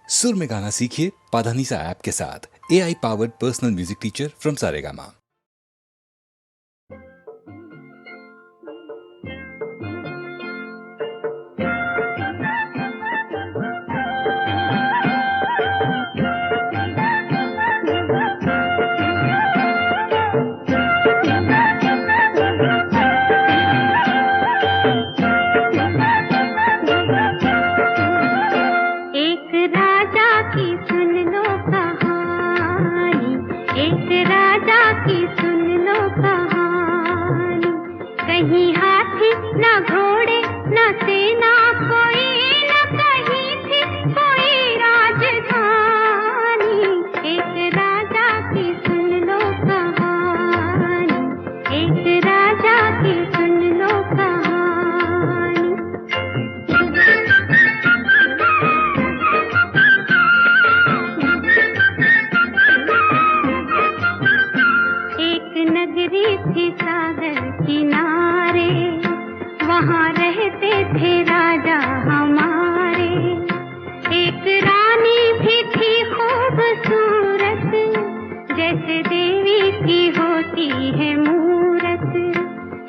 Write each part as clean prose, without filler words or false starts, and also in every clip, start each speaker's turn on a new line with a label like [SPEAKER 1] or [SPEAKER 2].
[SPEAKER 1] सुर में गाना सीखिए पाधानीसा ऐप के साथ। AI powered personal music teacher from Saregama.
[SPEAKER 2] कहीं हाथी न घोड़े न सेना, कोई न कहीं थी कोई राजधानी। एक राजा की सुन लो कहानी, एक राजा की सुन लो कहानी। एक नगरी थी सागर किनारे, वहाँ रहते थे राजा हमारे। एक रानी भी थी खूबसूरत, जैसे देवी की होती है मूरत।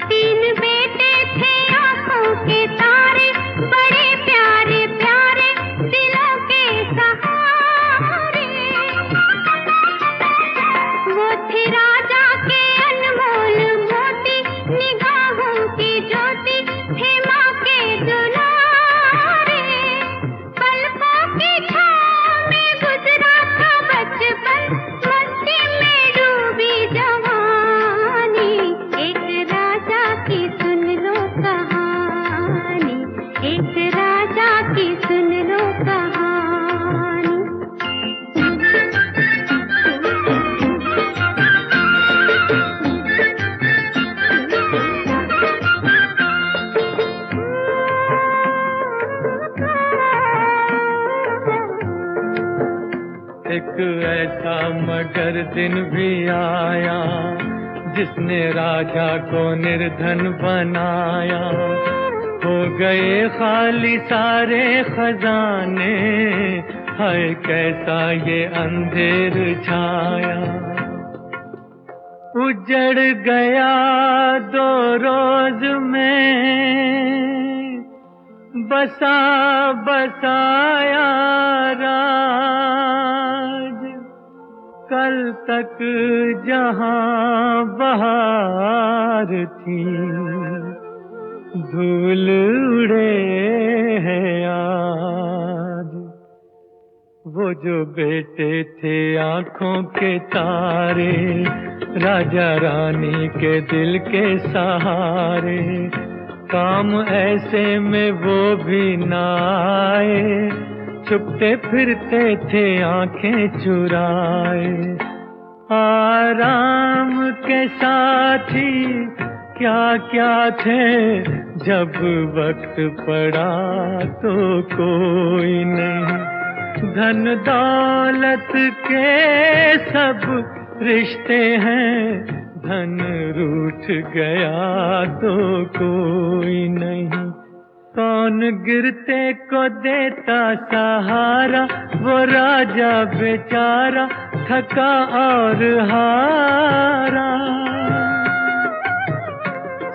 [SPEAKER 2] 3 बेटे थे आंखों के तारे, बड़े प्यारे प्यारे दिलों के सहारे। वो थे राजा के अनमोल मोती, निगाहों की ज्योति थे माँ के दुलारे। पलकों की छाँव में गुजरा था बचपन, मस्ती में डूबी जवानी। एक राजा की सुन लो कहानी, एक राजा की सुन लो कहानी।
[SPEAKER 3] एक ऐसा मगर दिन भी आया, जिसने राजा को निर्धन बनाया। हो गए खाली सारे खजाने, हाय कैसा ये अंधेर छाया। उजड़ गया 2 रोज में बसा बसाया राज। कल तक जहां बहार थी, धूल उड़े हैं आज। वो जो बेटे थे आंखों के तारे, राजा रानी के दिल के सहारे। काम ऐसे में वो भी ना आए, छुपते फिरते थे आंखें चुराए। आराम के साथी क्या क्या थे, जब वक्त पड़ा तो कोई नहीं। धन दौलत के सब रिश्ते हैं, धन रूठ गया तो कोई नहीं। कौन गिरते को देता सहारा, वो राजा बेचारा थका और हारा।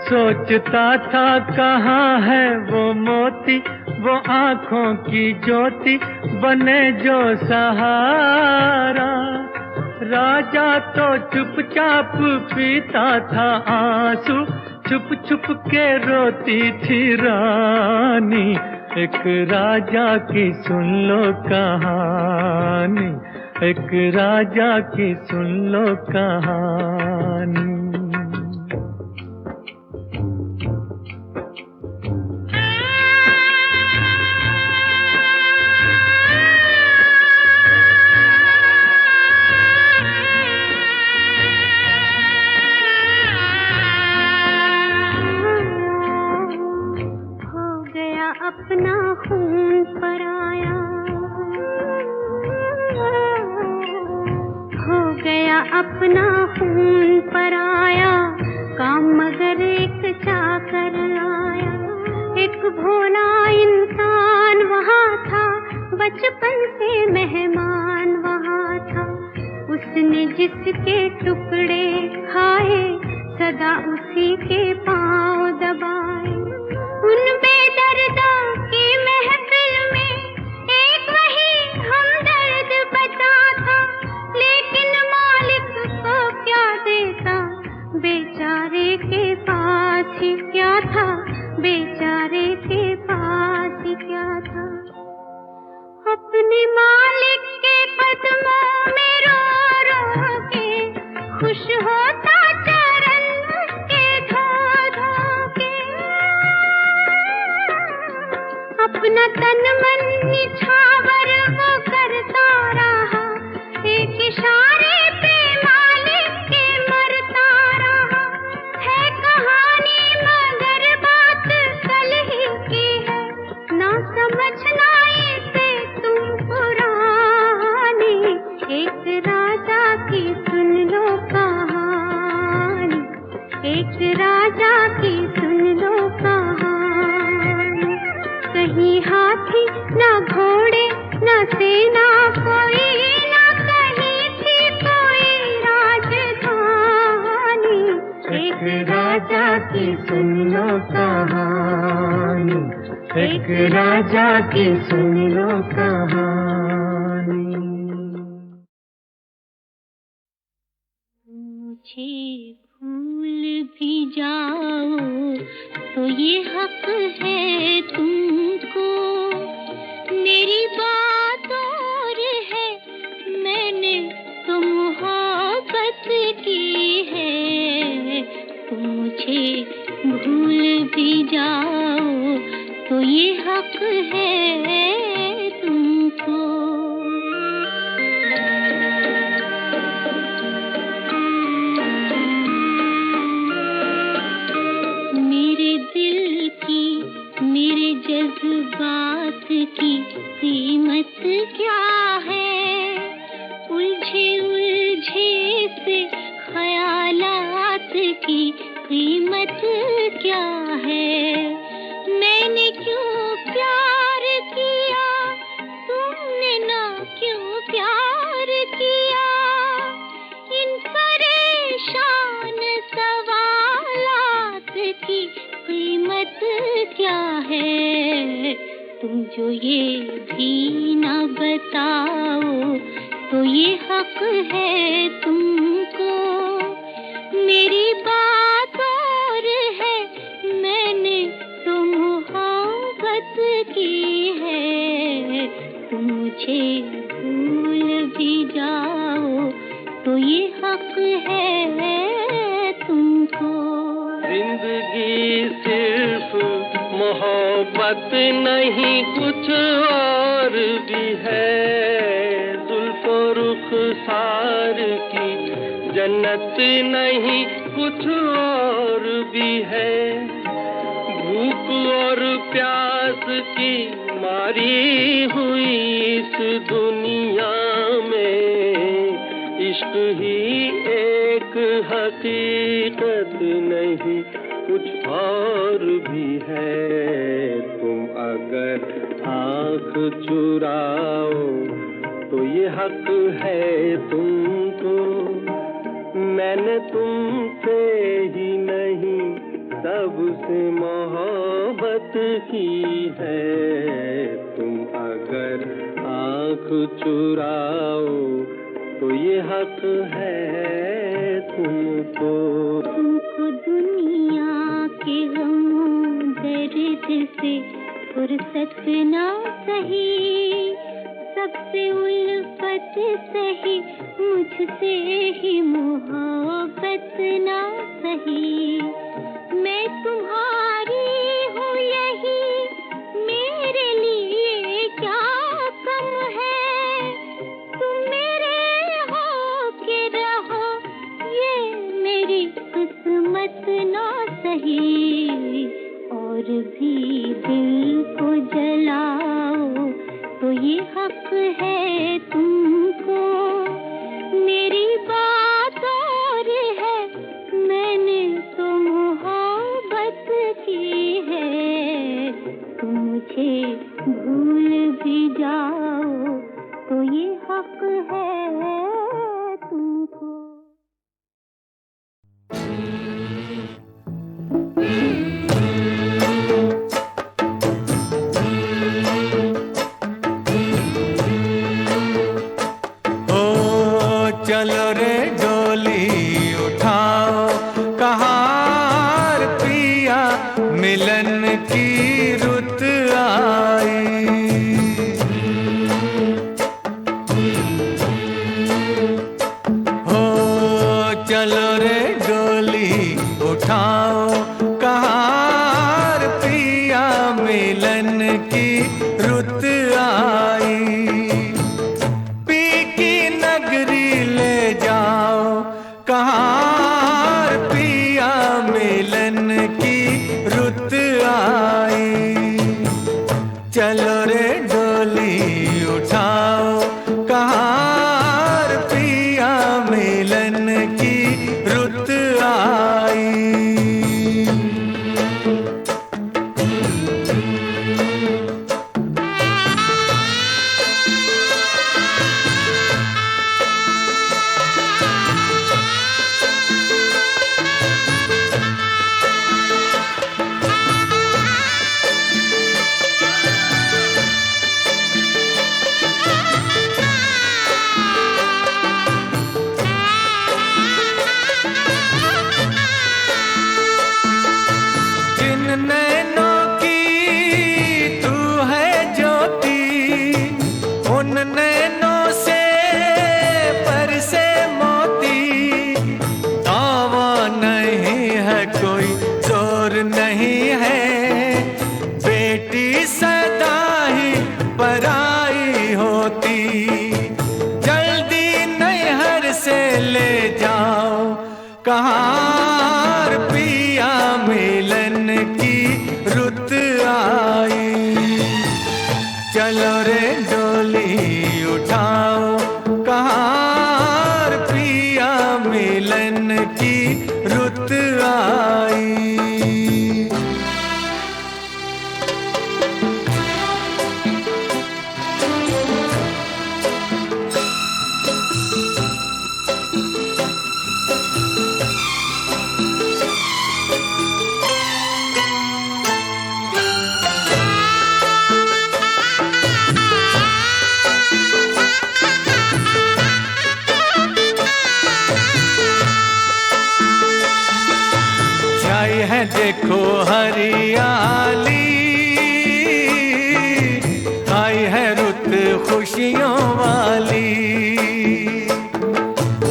[SPEAKER 3] सोचता था कहाँ है वो मोती, वो आँखों की ज्योति बने जो सहारा। राजा तो चुपचाप पीता था आंसू, छुप छुप के रोती थी रानी। एक राजा की सुन लो कहानी, एक राजा की सुन लो कहानी।
[SPEAKER 2] अपना खून पराया, हो गया अपना खून पराया। काम मगर एक चाकर आया, एक भोला इंसान वहाँ था, बचपन से मेहमान वहाँ था, उसने जिसके टुकड़े खाए सदा उसी के पाँव दबाए। उन बेदर्दों की महफिल में एक वही हमदर्द बचा था, लेकिन मालिक को क्या देता, बेचारे के पास ही क्या था, बेचारे के पास ही क्या था। अपने मालिक के कदमों में रो रो के खुश होता चरण उसके धो धो के। अपना तन मन निछावर वो करता रहा, एक इशारे पे मालिक के मरता रहा। है कहानी मगर बात कल ही की है, ना समझना इसे तुम पुरानी। एक राजा की सुन लो कहानी, एक राजा की सुन लो कहानी। कहीं हाथी ना घोड़े ना सेना कोई, ना कहीं थी कोई राजधानी। एक राजा की सुन लो कहानी, एक राजा की सुन लो कहानी। मुझे भूल भी जाओ तो ये हक है तुमको, मेरी बात और है, मैंने तो मोहब्बत की है। तुम मुझे भूल भी जाओ तो ये हक है तुमको। मेरे दिल की, मेरे जज्बात की कीमत क्या है, उलझे उलझे से ख्यालात की कीमत क्या है। मैंने क्यों प्यार किया, तुमने ना क्यों प्यार किया, इन परेशान सवालात की कीमत क्या है। तुम जो ये भी ना बताओ तो ये हक है तुमको, मेरी बात और है, मैंने तो मोहब्बत की है। तुम मुझे भूल भी जाओ तो ये हक है तुमको।
[SPEAKER 3] जिंदगी सिर्फ मोहब्बत नहीं कुछ और भी है, जुल्फो रुखसार की जन्नत नहीं कुछ और भी है। भूख और प्यास की मारी हुई इस दुनिया में, इश्क ही एक हकीकत नहीं कुछ और भी है। तुम अगर आँख चुराओ तो ये हक है तुमको, मैंने तुमसे ही नहीं सबसे मोहब्बत की है। तुम अगर आँख चुराओ तो ये हक है तुमको।
[SPEAKER 2] तुमको दुनिया के गमों दर्द से फुर्सत ना सही, सबसे उल्फत सही, मुझसे ही मोहब्बत ना सही। मैं तुम्हारी हूँ यही, मेरे लिए क्या कम है, तुम मेरे हो के रहो, ये मेरी किस्मत ना सही। और भी दिल को जलाओ तो ये हक है तुमको, मेरी बात और है, मैंने तो मोहब्बत की है। तुम मुझे भूल भी जाओ हक है तुमको।
[SPEAKER 4] चलो रे डोली उठाओ कहार पिया, मिलन की रुत आई। हो चलो रे डोली उठाओ कहार पिया, मिलन की रुत आई। कहार पिया, मिलन की रुत आई। चलो रे डोली उठाओ कहार पिया, मिलन की रुत आई। नैनों की तू है ज्योति, उन नैनों से बरसे मोती। दावा नहीं है कोई, जोर नहीं है, बेटी सदा ही पराई होती। जल्दी नैहर से ले जाओ कहार पिया, मिलन की रुत आई। चलो रे डोली उठाओ कहार पिया, मिलन की रुत आई। है देखो हरियाली, आई है रुत खुशियों वाली।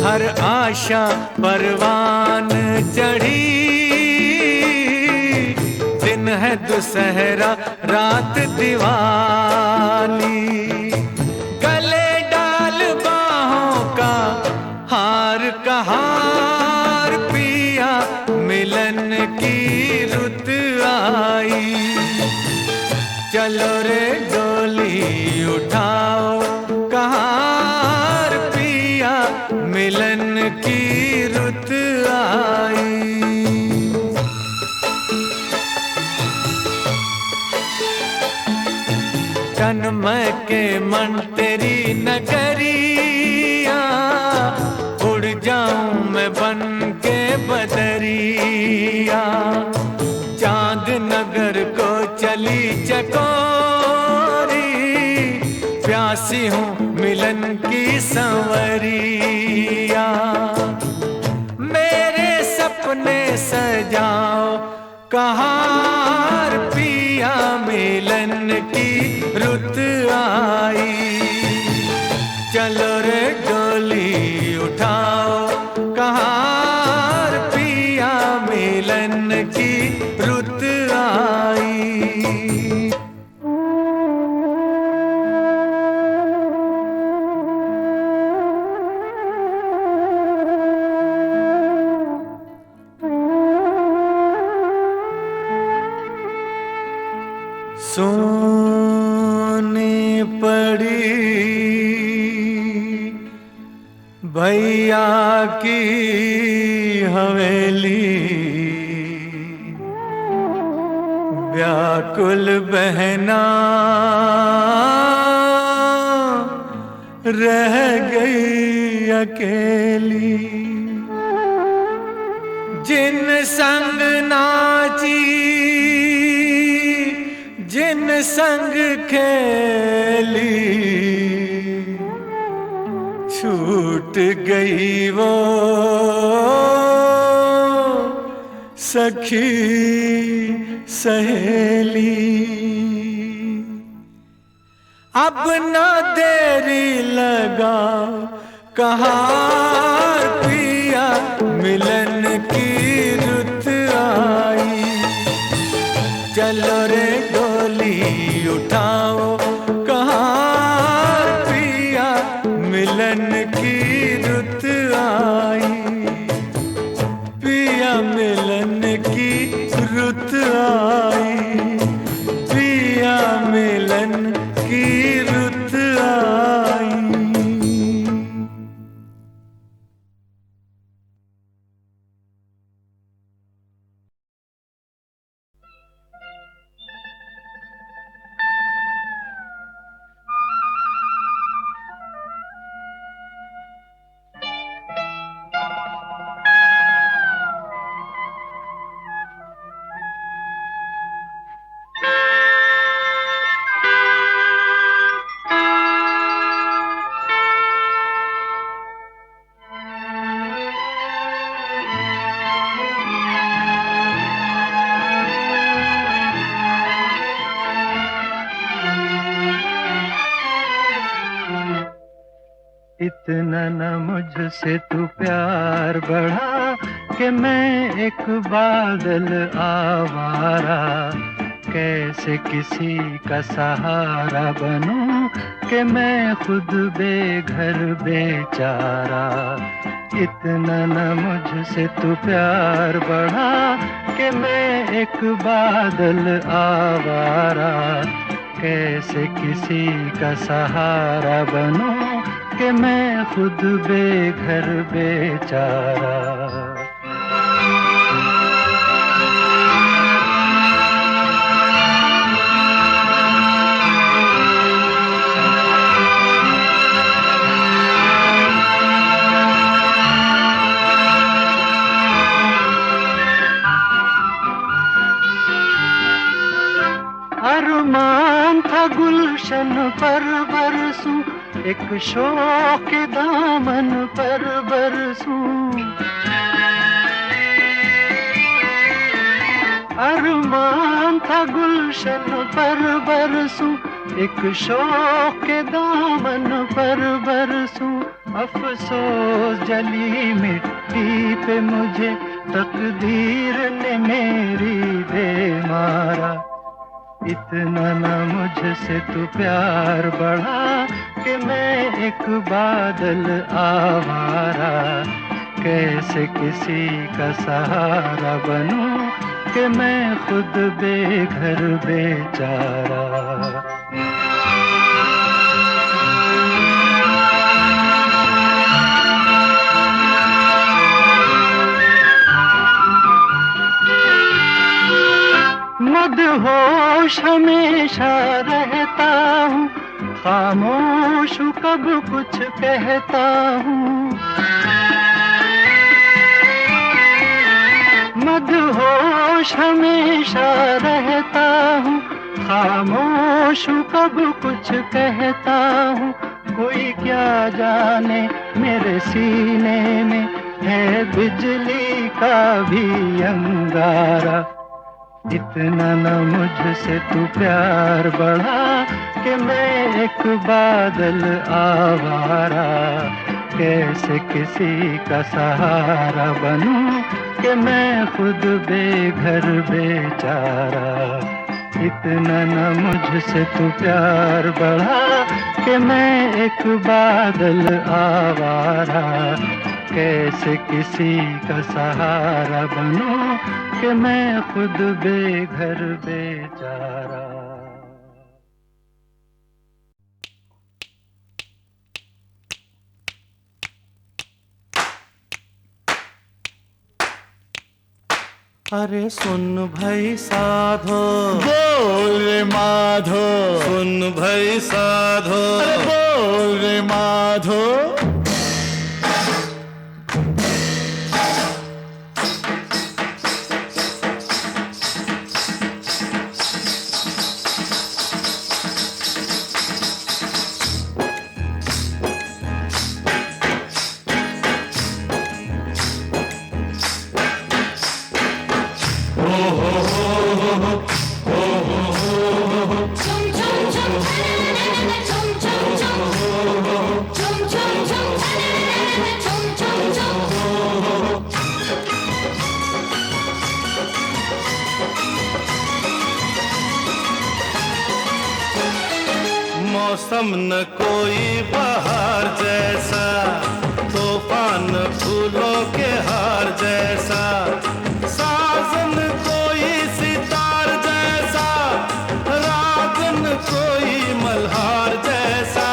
[SPEAKER 4] हर आशा परवान चढ़ी, दिन है दुसहरा रात दिवाली। गले डाल बाहों का हार कहार पिया, मिलन की रुत आई। चलो रे डोली उठाओ कहार पिया, मिलन की रुत आई। तन्मय के मन तेरी नगरिया, उड़ जाऊं मैं बन के बदरिया। चांद नगर को चली चकोरी, प्यासी हूँ मिलन की संवरिया। मेरे सपने सजाओ कहार पिया, मिलन की रुत आई। चलो रे डोली उठाओ कहार पिया, मिलन की रुत आई। सोनी पड़ी भैया की हवेली, व्याकुल बहना रह गई अकेली। जिन संग नाची जिन संग खेली, छूट गई वो सखी सहेली। अब न देरी लगा कहाँ पिया मिलन की रुत आई। चलो रे डोली उठाओ कहाँ पिया मिलन की रुत आई। पिया मिलन की रुत आई, पिया मिलन की रुत आई।
[SPEAKER 5] इतना न मुझसे तू प्यार बढ़ा कि मैं एक बादल आवारा। कैसे किसी का सहारा बनूं कि मैं खुद बेघर बेचारा। इतना न मुझसे तू प्यार बढ़ा कि मैं एक बादल आवारा। कैसे किसी का सहारा बनूं कि मैं खुद बेघर बेचारा। अरमान था गुलशन पर बरसूं, एक शौक के दामन पर बरसूं। अरमान था गुलशन पर बरसूं, एक शौक के दामन पर बरसूं। अफसोस जली मिट्टी पे मुझे तकदीर ने मेरी दे मारा। इतना न मुझसे तू प्यार बढ़ा कि मैं एक बादल आवारा। कैसे किसी का सहारा बनूं कि मैं खुद बेघर बेचारा। मदहोश हमेशा रहता हूँ, खामोश कब कुछ कहता हूँ। मदहोश हमेशा रहता हूँ, खामोश कब कुछ कहता हूँ। कोई क्या जाने मेरे सीने में है बिजली का भी अंगारा। इतना न मुझसे तू प्यार बढ़ा कि मैं एक बादल आवारा। कैसे किसी का सहारा बनूं कि मैं खुद बेघर बेचारा। इतना न मुझसे तू प्यार बढ़ा कि मैं एक बादल आवारा। कैसे किसी का सहारा बनूं कि मैं खुद बेघर बेचारा।
[SPEAKER 4] अरे सुन भाई साधो,
[SPEAKER 6] बोल रे माधो,
[SPEAKER 4] सुन भाई साधो,
[SPEAKER 6] बोल रे माधो।
[SPEAKER 4] साधो। मौसम न कोई बहार जैसा, तूफान फूलों के हार जैसा, साजन कोई सितार जैसा, रागन कोई मल्हार जैसा,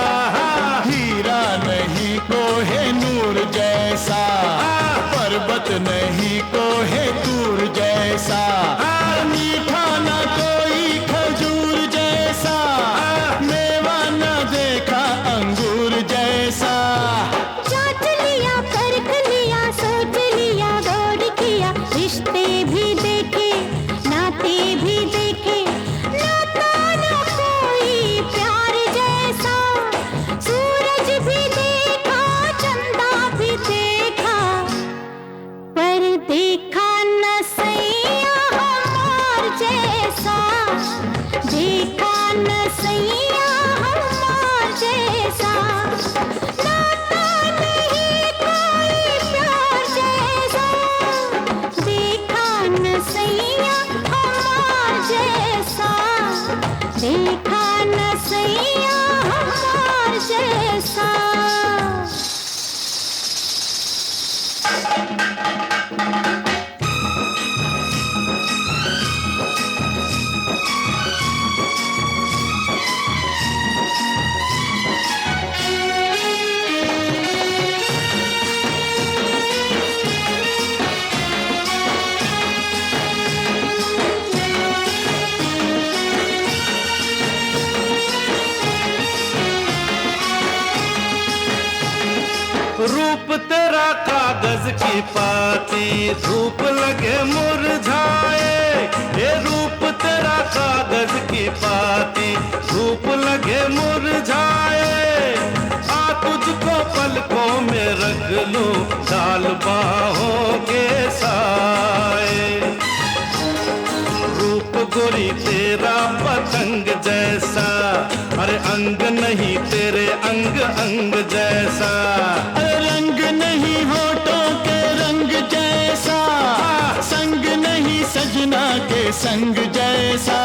[SPEAKER 4] हीरा नहीं कोहे नूर जैसा, पर्वत नहीं कोहे दूर जैसा, मीठा न कोई खजूर जैसा, मेवा न देखा अंगूर जैसा।
[SPEAKER 2] जांच लिया, परख लिया, सोच लिया, गौर किया, रिश्ते भी देखे, नाते भी देखे, नाता न कोई प्यार जैसा, सूरज भी देखा, चंदा भी देखा, पर देखा न सैया हमार जैसा, देखा न सैया हमार जैसा, नाता नहीं कोई प्यार जैसा, देखा न सैया हमार जैसा, देखा न सैया हमार जैसा।
[SPEAKER 4] रूप तेरा कागज की पाती, धूप लगे मुरझाए, ये रूप तेरा कागज की पाती, धूप लगे मुरझाए, आ तुझको पलकों में रख लूं, डाल बाहों के साए, रूप गोरी तेरा पतंग जैसा, अरे अंग नहीं तेरे अंग अंग जैसा, रंग नहीं होठों के रंग जैसा, संग नहीं सजना के संग जैसा।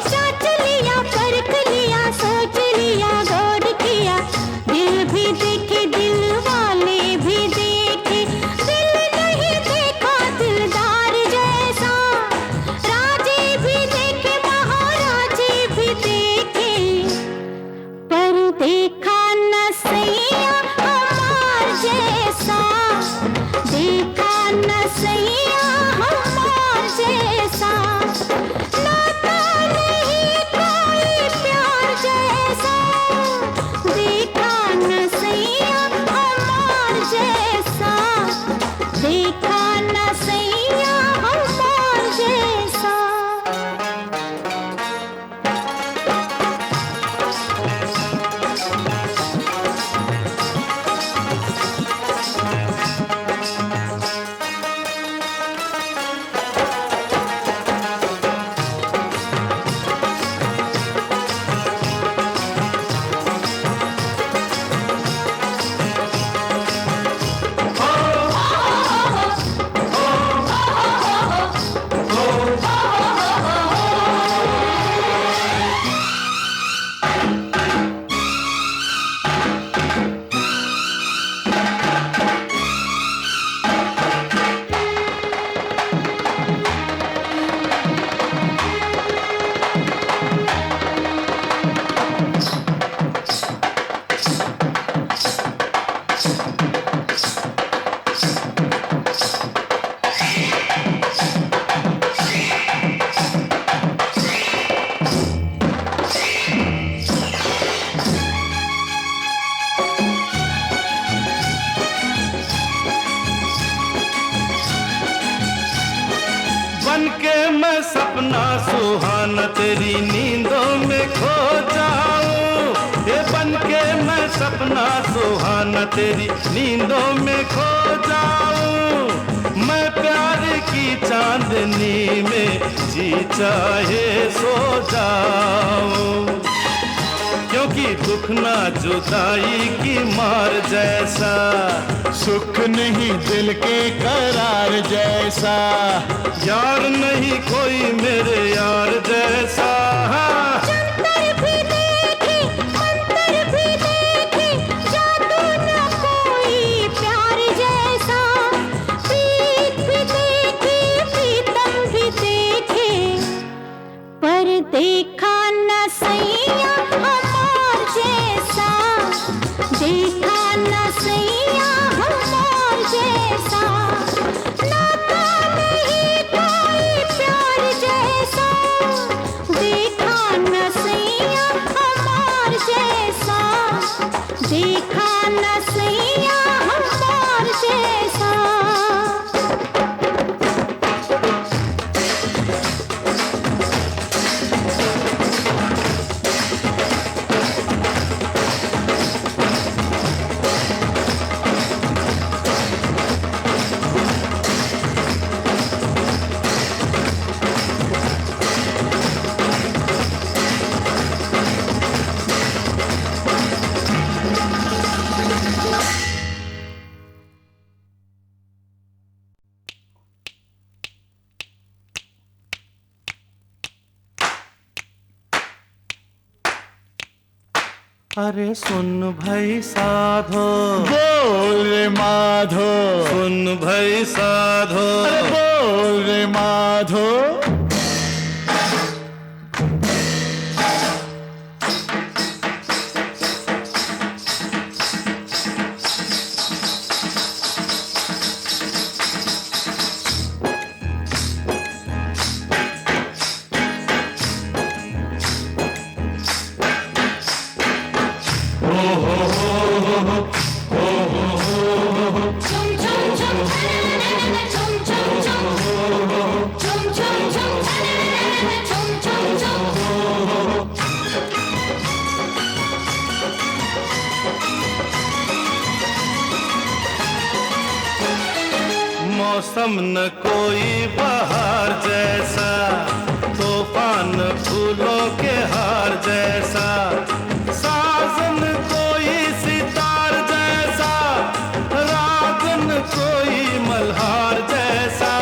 [SPEAKER 2] जांच लिया, परख लिया, सोच लिया, गौर किया, दिल भी देखे, दिल वाले भी देखे, दिल नहीं देखा दिलदार जैसा, राजे भी देखे, महाराजे भी देखे, पर देखा न सैया हमार जैसा, देखा न सैया हमार जैसा, नाता नहीं
[SPEAKER 4] सपना सुहाना तेरी नींदों में खो जाऊं, ये बन के मैं सपना सुहाना तेरी नींदों में खो जाऊं। मैं प्यार की चांदनी में जी चाहे सो जाऊं, क्योंकि दुख ना जुदाई की मार जैसा,
[SPEAKER 5] सुख नहीं दिल के करार जैसा,
[SPEAKER 4] यार नहीं कोई मेरे यार जैसा।
[SPEAKER 2] जंतर भी देखे मंतर भी देखे, जादू न कोई प्यार जैसा। प्रीत भी देखे प्रीतम भी देखे, पर देखा न सैया हमार जैसा, देखा न सैया हमार जैसा। नाता नहीं कोई प्यार जैसा, देखा न सैया हमार जैसा, देखा न सैया हमार जैसा।
[SPEAKER 4] अरे सुन भाई साधो,
[SPEAKER 5] बोल रे माधो,
[SPEAKER 4] सुन भाई साधो,
[SPEAKER 5] अरे बोल रे माधो।
[SPEAKER 4] मौसम न कोई बहार जैसा, तूफान फूलों के हार जैसा, साजन कोई सितार जैसा, रागन कोई मल्हार जैसा,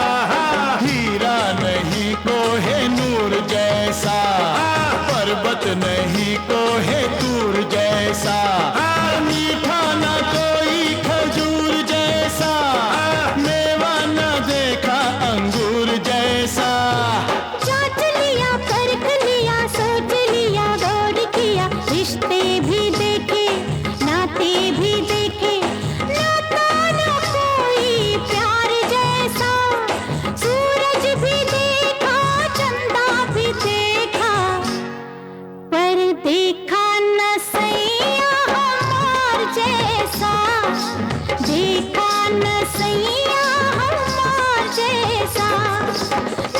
[SPEAKER 5] हीरा नहीं कोहे नूर जैसा, पर्वत नहीं कोहे दूर जैसा, मीठा न कोई खजूर जैसा, मेवा न देखा अंगूर जैसा।
[SPEAKER 2] चाट लिया परख लिया सोच लिया गौर किया, रिश्ते भी देखे नाते भी देखे, नाता न कोई प्यार जैसा। सूरज भी देखा चंदा भी देखा, पर देखा न सैया हमार जैसा, देखा न सैया हमार जैसा।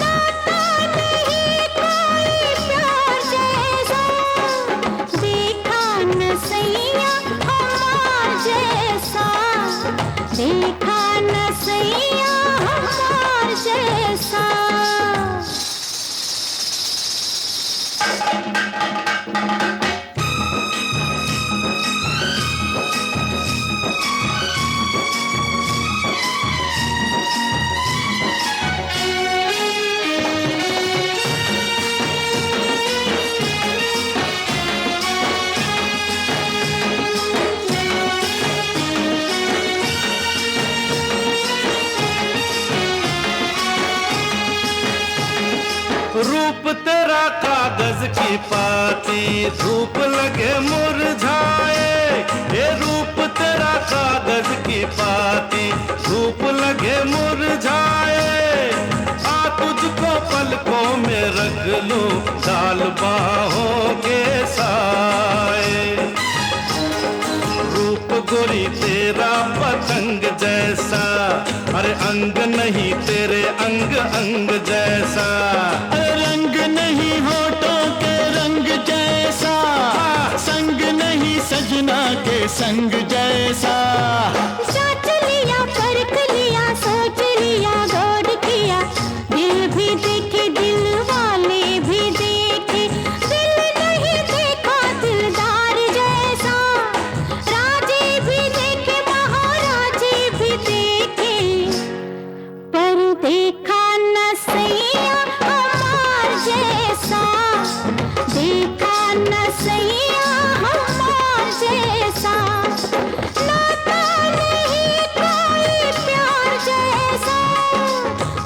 [SPEAKER 2] नाता नहीं कोई प्यार जैसा, देखा न सैया हमार जैसा, देखा न सैया हमार जैसा।
[SPEAKER 4] रूप तेरा कागज की पाती, धूप लगे मुरझाए, ये रूप तेरा कागज की पाती, धूप लगे मुरझाए। आ तुझको पलकों में रख लूं, डाल बाहों के साए। रूप गोरी तेरा पतंग जैसा, अरे अंग नहीं तेरे अंग अंग जैसा।
[SPEAKER 5] रंग के संग जैसा।
[SPEAKER 2] सोच लिया, परख लिया, सोच लिया, गौर किया, दिल भी देखे, दिल वाले भी देखे, दिल नहीं देखा दिलदार जैसा। राजे भी देखे, महाराजे भी देखे, पर देखा न सैया हमार जैसा, देखा न सैया हमार जैसा। नाता नहीं कोई प्यार जैसा,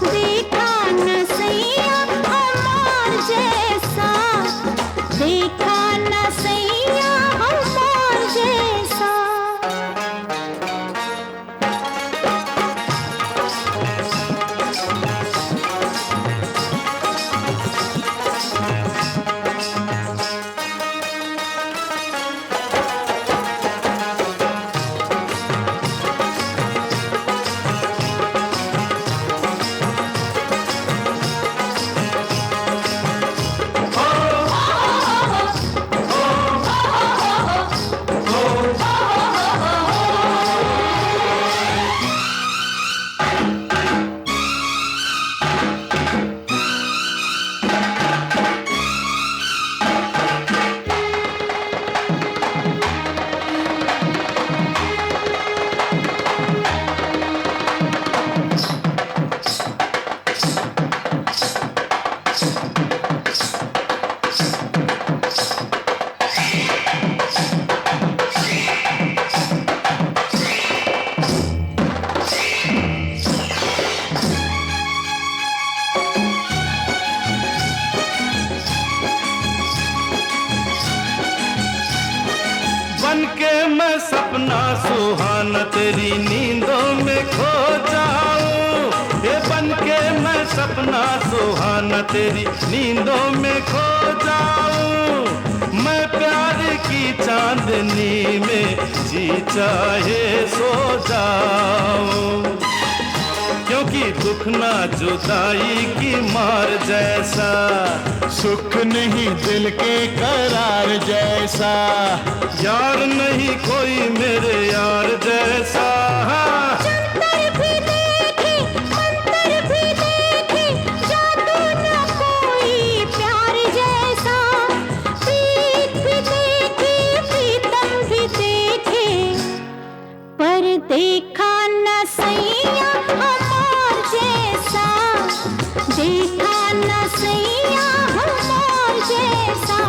[SPEAKER 2] देखा न सैया हमार जैसा, देखा न सैया हमार जैसा।
[SPEAKER 4] बन के मैं सपना सुहाना तेरी नींदों में खो जाऊं। ये बन के मैं सपना सुहाना तेरी नींदों में खो जाऊं। मैं प्यार की चांदनी में जी चाहे सो जाऊं, क्योंकि दुख ना जुदाई की मार जैसा,
[SPEAKER 5] सुख नहीं दिल के करार जैसा।
[SPEAKER 4] यार नहीं कोई मेरे यार जैसा।
[SPEAKER 2] जंतर भी देखे, मंतर भी देखे, जादू न कोई प्यार जैसा। प्रीत भी देखे, प्रीतम भी देखे, पर देखा न सैया हमार जैसा, देखा न सैया हमार जैसा।